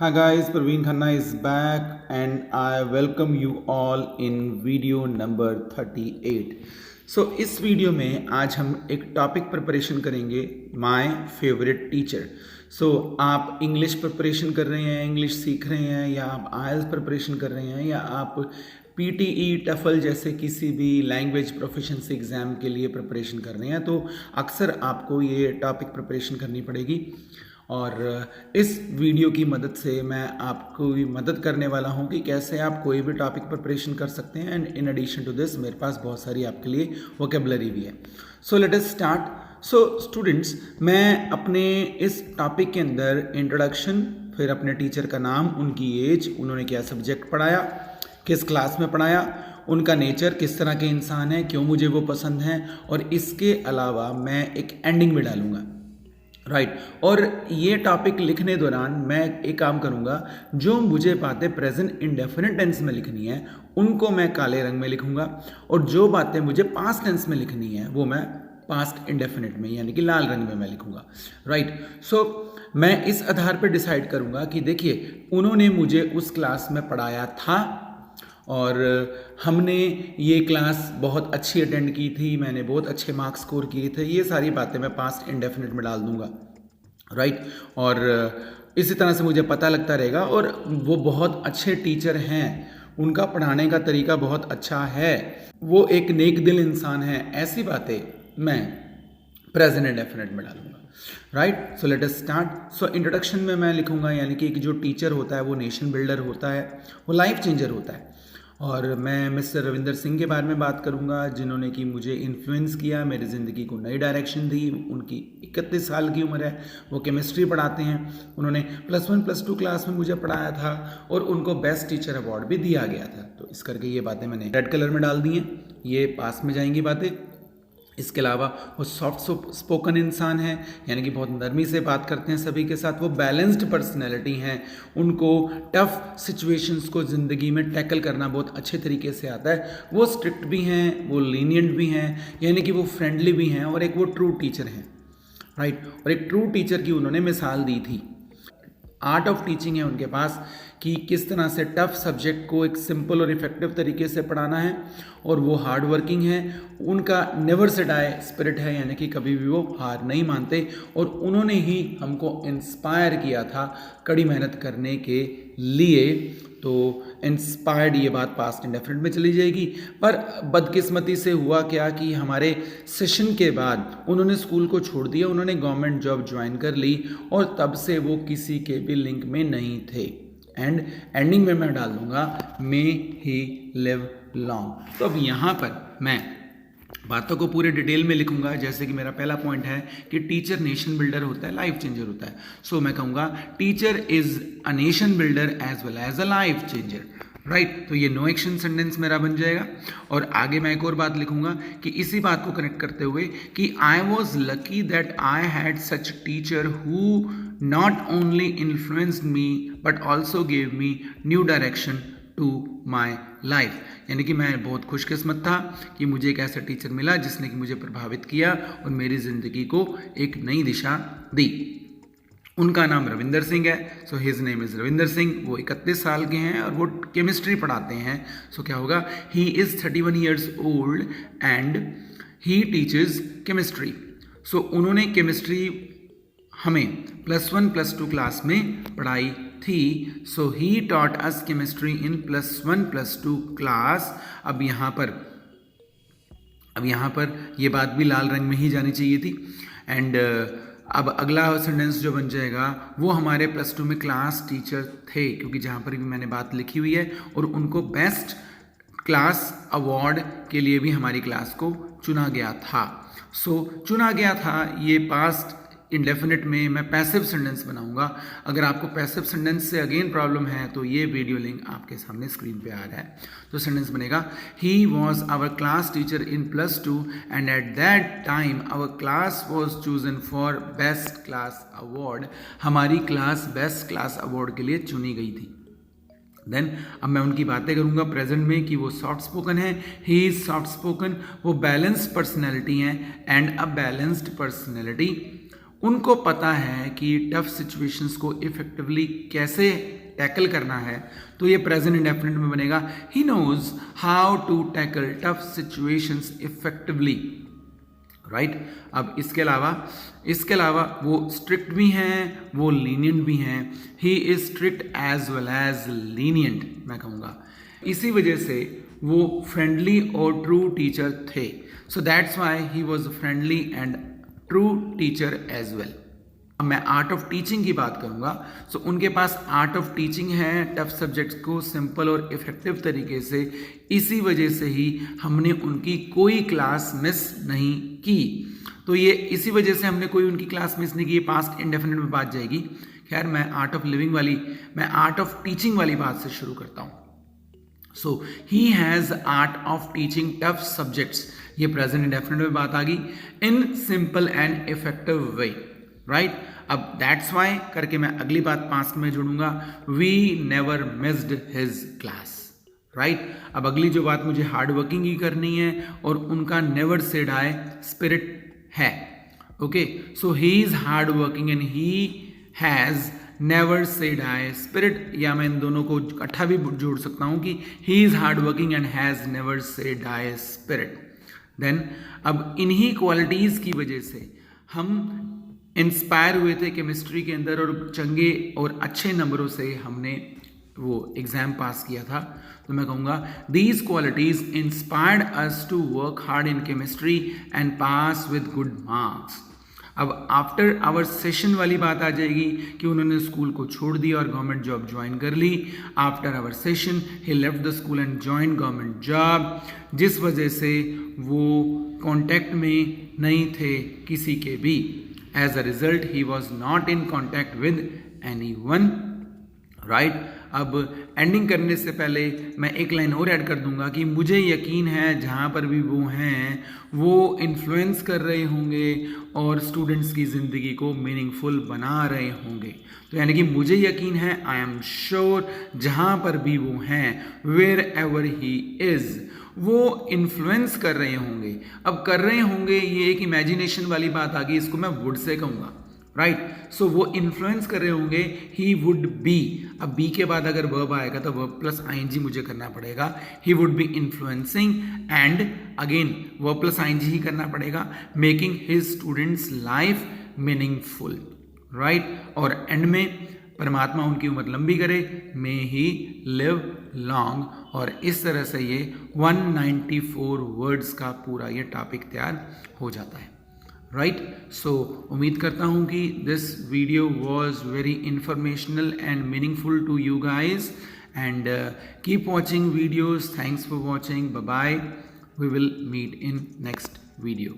Hi guys, Praveen Khanna is back and I welcome you all in video number 38. So इस video में आज हम एक topic preparation करेंगे माय फेवरेट टीचर. सो आप इंग्लिश प्रिपरेशन कर रहे हैं, इंग्लिश सीख रहे हैं, या आप आईएलटीएस प्रिपरेशन कर रहे हैं, या आप पीटीई टफल जैसे किसी भी लैंग्वेज प्रोफिशिएंसी एग्ज़ाम के लिए प्रिपरेशन कर रहे हैं, तो अक्सर आपको ये टॉपिक प्रिपरेशन करनी पड़ेगी. और इस वीडियो की मदद से मैं आपको मदद करने वाला हूं कि कैसे आप कोई भी टॉपिक प्रिपरेशन कर सकते हैं. And in addition to this मेरे पास बहुत सारी आपके लिए वोकेबलरी भी है. So let us start. So students, मैं अपने इस टॉपिक के अंदर इंट्रोडक्शन, फिर अपने टीचर का नाम, उनकी एज, उन्होंने क्या सब्जेक्ट पढ़ाया, किस क्लास में पढ़ाया, उनका नेचर, किस तरह के इंसान हैं, क्यों मुझे वो पसंद हैं, और इसके अलावा मैं एक एंडिंग में डालूंगा. राइट. और ये टॉपिक लिखने दौरान मैं एक काम करूँगा, जो मुझे बातें प्रेजेंट इंडेफिनिट टेंस में लिखनी है उनको मैं काले रंग में लिखूँगा, और जो बातें मुझे पास्ट टेंस में लिखनी है वो मैं पास्ट इंडेफिनिट में यानी कि लाल रंग में मैं लिखूँगा. राइट. सो मैं इस आधार पर डिसाइड करूँगा कि देखिए, उन्होंने मुझे उस क्लास में पढ़ाया था और हमने ये क्लास बहुत अच्छी अटेंड की थी, मैंने बहुत अच्छे मार्क्स स्कोर किए थे. ये सारी बातें मैं पास्ट इंडेफिनिट में डाल दूंगा. राइट. और इसी तरह से मुझे पता लगता रहेगा, और वो बहुत अच्छे टीचर हैं, उनका पढ़ाने का तरीका बहुत अच्छा है, वो एक नेक दिल इंसान है, ऐसी बातें मैं प्रेजेंट इंडेफिनिट में डालूंगा. राइट. सो let us start. So introduction में मैं लिखूंगा, यानी कि एक जो टीचर होता है वो नेशन बिल्डर होता है, वो लाइफ चेंजर होता है. और मैं मिस्टर रविंदर सिंह के बारे में बात करूंगा, जिन्होंने कि मुझे इन्फ्लुएंस किया, मेरी ज़िंदगी को नई डायरेक्शन दी. उनकी 31 साल की उम्र है, वो केमिस्ट्री पढ़ाते हैं. उन्होंने +1 +2 क्लास में मुझे पढ़ाया था और उनको बेस्ट टीचर अवार्ड भी दिया गया था. तो इस करके ये बातें मैंने रेड कलर में डाल दी हैं, ये पास में जाएंगी बातें. इसके अलावा वो सॉफ्ट स्पोकन इंसान है, यानी कि बहुत नरमी से बात करते हैं सभी के साथ. वो बैलेंस्ड पर्सनैलिटी हैं, उनको टफ सिचुएशंस को ज़िंदगी में टैकल करना बहुत अच्छे तरीके से आता है. वो स्ट्रिक्ट भी हैं, वो लीनियंट भी हैं, यानी कि वो फ्रेंडली भी हैं, और एक वो ट्रू टीचर हैं. राइट. और एक ट्रू टीचर की उन्होंने मिसाल दी थी. आर्ट ऑफ टीचिंग है उनके पास कि किस तरह से टफ सब्जेक्ट को एक सिंपल और इफेक्टिव तरीके से पढ़ाना है. और वो हार्ड वर्किंग है, उनका नेवर से डाई स्पिरिट है, यानी कि कभी भी वो हार नहीं मानते. और उन्होंने ही हमको इंस्पायर किया था कड़ी मेहनत करने के लिए. तो इंस्पायर्ड ये बात पास्ट इंडेफिनिट में चली जाएगी. पर बदकिस्मती से हुआ क्या कि हमारे सेशन के बाद उन्होंने स्कूल को छोड़ दिया, उन्होंने गवर्नमेंट जॉब ज्वाइन कर ली, और तब से वो किसी के भी लिंक में नहीं थे. एंड एंडिंग में मैं डाल दूंगा, मे ही लिव लॉन्ग. तो अब यहाँ पर मैं बातों को पूरे डिटेल में लिखूंगा. जैसे कि मेरा पहला पॉइंट है कि टीचर नेशन बिल्डर होता है, लाइफ चेंजर होता है. सो मैं कहूँगा teacher is a nation builder as well as a life changer. Right. तो ये नो एक्शन सेंटेंस मेरा बन जाएगा. और आगे मैं एक और बात लिखूंगा कि इसी बात को कनेक्ट करते हुए कि I was lucky that I had such teacher who not only influenced me but also gave me new direction to my life. यानी कि मैं बहुत खुशकिस्मत था कि मुझे एक ऐसा टीचर मिला जिसने कि मुझे प्रभावित किया और मेरी ज़िंदगी को एक नई दिशा दी. उनका नाम रविंदर सिंह है. So his name is Ravinder Singh. वो 31 साल के हैं और वो केमिस्ट्री पढ़ाते हैं. सो क्या होगा, he is 31 years old and he teaches chemistry. So उन्होंने केमिस्ट्री हमें +1 +2 क्लास में पढ़ाई थी. So he taught us chemistry in +1 +2 class. अब यहाँ पर ये बात भी लाल रंग में ही जानी चाहिए थी. एंड अब अगला सेंटेंस जो बन जाएगा वो हमारे +2 में क्लास टीचर थे, क्योंकि जहाँ पर भी मैंने बात लिखी हुई है, और उनको बेस्ट क्लास अवार्ड के लिए भी हमारी क्लास को चुना गया था. सो चुना गया था, ये पास्ट इंडेफिनिट में मैं पैसिव सेंटेंस बनाऊंगा. अगर आपको पैसिव सेंटेंस से अगेन प्रॉब्लम है तो ये वीडियो लिंक आपके सामने स्क्रीन पे आ रहा है. तो सेंटेंस बनेगा, he was our class teacher in +2 and at that time our class was chosen for best class award. हमारी क्लास बेस्ट क्लास अवार्ड के लिए चुनी गई थी. देन अब मैं उनकी बातें करूंगा प्रेजेंट में कि वो सॉफ्ट स्पोकन है, ही इज सॉफ्ट स्पोकन. वो बैलेंस्ड पर्सनैलिटी हैं, एंड अ बैलेंस्ड पर्सनैलिटी उनको पता है कि टफ सिचुएशंस को इफेक्टिवली कैसे टैकल करना है, तो ये प्रेजेंट इंडेफिनिट में बनेगा he knows how to tackle tough situations effectively, right. अब इसके अलावा वो स्ट्रिक्ट भी हैं, वो लीनियंट भी हैं। He is strict as well as lenient, मैं कहूँगा। इसी वजह से वो फ्रेंडली और ट्रू टीचर थे। So that's why he was friendly and true teacher as well. अब मैं आर्ट ऑफ टीचिंग की बात करूंगा। सो उनके पास आर्ट ऑफ टीचिंग है, टफ सब्जेक्ट्स को सिंपल और इफेक्टिव तरीके से। इसी वजह से ही हमने उनकी कोई क्लास मिस नहीं की। तो ये इसी वजह से हमने कोई उनकी क्लास मिस नहीं की, पास्ट इंडेफिनिट में बात जाएगी। खैर, मैं आर्ट ऑफ टीचिंग वाली बात से शुरू करता हूँ। So he has art of teaching tough subjects, ये प्रेजेंट इंडेफिनिट में बात आ गई, in simple and effective way, right. अब दैट्स वाई करके मैं अगली बात पास्ट में जोड़ूंगा, we never missed his class, right. अब अगली जो बात मुझे हार्ड वर्किंग की करनी है और उनका नेवर से डाई स्पिरिट है। Okay, so he is hard working and he has never say die spirit, या मैं इन दोनों को इकट्ठा भी जोड़ सकता हूं कि he is hard working and has never say die spirit. Then अब इन्हीं क्वालिटीज की वजह से हम इंस्पायर हुए थे केमिस्ट्री के अंदर और चंगे और अच्छे नंबरों से हमने वो एग्जाम पास किया था। तो मैं कहूँगा these qualities inspired us to work hard in chemistry and pass with good marks. अब आफ्टर आवर सेशन वाली बात आ जाएगी कि उन्होंने स्कूल को छोड़ दिया और गवर्नमेंट जॉब ज्वाइन कर ली। After our session he left the school and join government job, जिस वजह से वो कॉन्टैक्ट में नहीं थे किसी के भी। As a result, he was not in contact with anyone, right? अब एंडिंग करने से पहले मैं एक लाइन और ऐड कर दूंगा कि मुझे यकीन है जहाँ पर भी वो हैं वो इन्फ्लुएंस कर रहे होंगे और स्टूडेंट्स की ज़िंदगी को मीनिंगफुल बना रहे होंगे। तो यानी कि मुझे यकीन है, आई एम श्योर, जहाँ पर भी वो हैं, वेयर एवर ही इज़, वो इन्फ्लुएंस कर रहे होंगे। अब कर रहे होंगे, ये एक इमेजिनेशन वाली बात आ गई, इसको मैं वुड से कहूँगा, राइट। सो वो इन्फ्लुएंस कर रहे होंगे, ही वुड बी। अब बी के बाद अगर वर्ब आएगा तो वर्ब प्लस आईएनजी मुझे करना पड़ेगा। He would be influencing and again verb plus ING ही करना पड़ेगा, making his students life meaningful, right. और एंड में परमात्मा उनकी उम्र लंबी करे, मे ही लिव लॉन्ग। और इस तरह से ये 194 वर्ड्स का पूरा ये टॉपिक तैयार हो जाता है, राइट। सो उम्मीद करता हूँ कि this video was very informational and meaningful to you guys and keep watching videos. Thanks for watching, bye bye. We will meet in next video.